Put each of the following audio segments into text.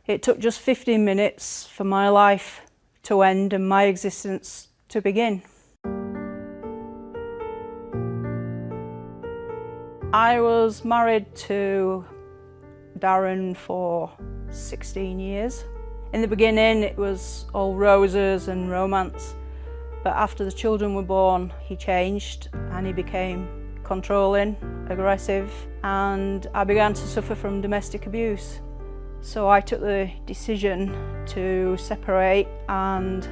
It took just 15 minutes for my life to end and my existence to begin. I was married to Darren for 16 years. In the beginning it was all roses and romance, but after the children were born he changed and he became controlling, aggressive, and I began to suffer from domestic abuse. So I took the decision to separate and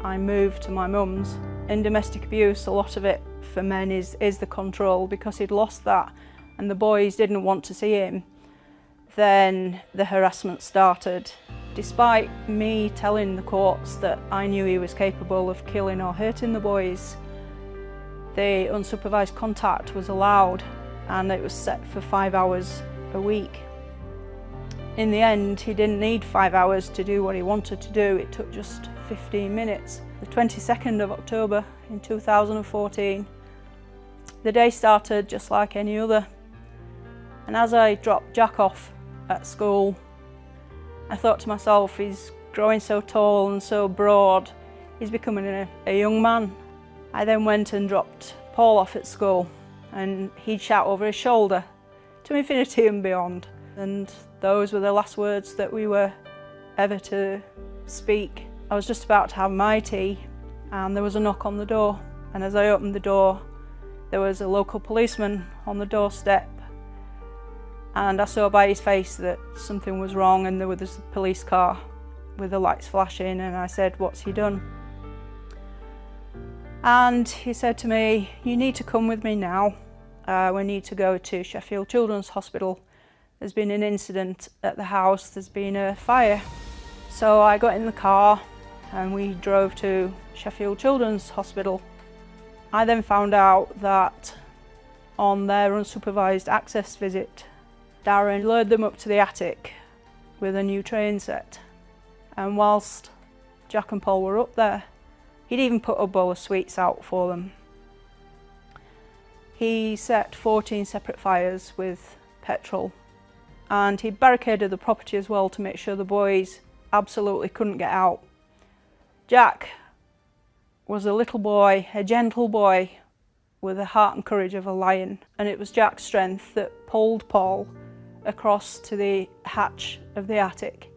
I moved to my mum's. In domestic abuse, a lot of it for men is the control, because he'd lost that and the boys didn't want to see him. Then the harassment started. Despite me telling the courts that I knew he was capable of killing or hurting the boys, the unsupervised contact was allowed and it was set for 5 hours a week. In the end, he didn't need 5 hours to do what he wanted to do. It took just 15 minutes. The 22nd of October in 2014, the day started just like any other. And as I dropped Jack off at school, I thought to myself, he's growing so tall and so broad, he's becoming a young man. I then went and dropped Paul off at school and he'd shout over his shoulder, "To infinity and beyond." And those were the last words that we were ever to speak. I was just about to have my tea and there was a knock on the door. And as I opened the door, there was a local policeman on the doorstep. And I saw by his face that something was wrong, and there was this police car with the lights flashing, and I said, "What's he done?" And he said to me, "You need to come with me now. We need to go to Sheffield Children's Hospital. There's been an incident at the house, there's been a fire." So I got in the car and we drove to Sheffield Children's Hospital. I then found out that on their unsupervised access visit, Darren lured them up to the attic with a new train set. And whilst Jack and Paul were up there, he'd even put a bowl of sweets out for them. He set 14 separate fires with petrol, and he barricaded the property as well to make sure the boys absolutely couldn't get out. Jack was a little boy, a gentle boy, with the heart and courage of a lion, and it was Jack's strength that pulled Paul across to the hatch of the attic.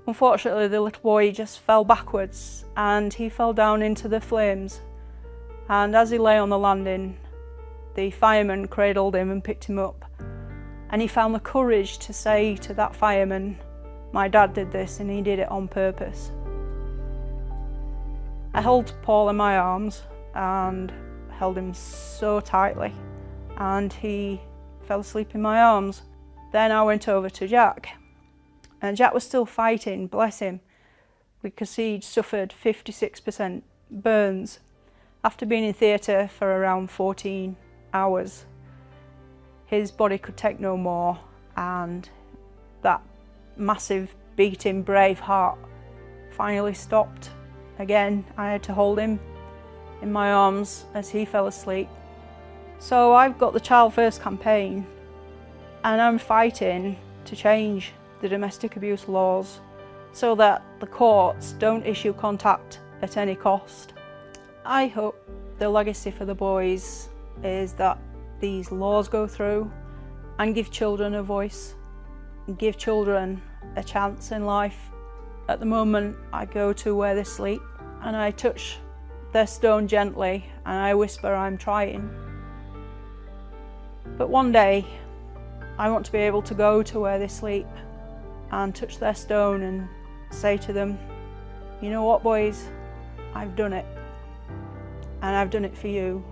Unfortunately, the little boy just fell backwards and he fell down into the flames. And as he lay on the landing, the fireman cradled him and picked him up. And he found the courage to say to that fireman, "My dad did this and he did it on purpose." I held Paul in my arms and held him so tightly, and he fell asleep in my arms. Then I went over to Jack, and Jack was still fighting, bless him, because he'd suffered 56% burns after being in theatre for around 14 hours. His body could take no more, and that massive beating, brave heart finally stopped. Again, I had to hold him in my arms as he fell asleep. So I've got the Child First campaign, and I'm fighting to change the domestic abuse laws so that the courts don't issue contact at any cost. I hope the legacy for the boys is that these laws go through and give children a voice, and give children a chance in life. At the moment, I go to where they sleep and I touch their stone gently and I whisper, "I'm trying." But one day, I want to be able to go to where they sleep and touch their stone and say to them, "You know what, boys? I've done it, and I've done it for you."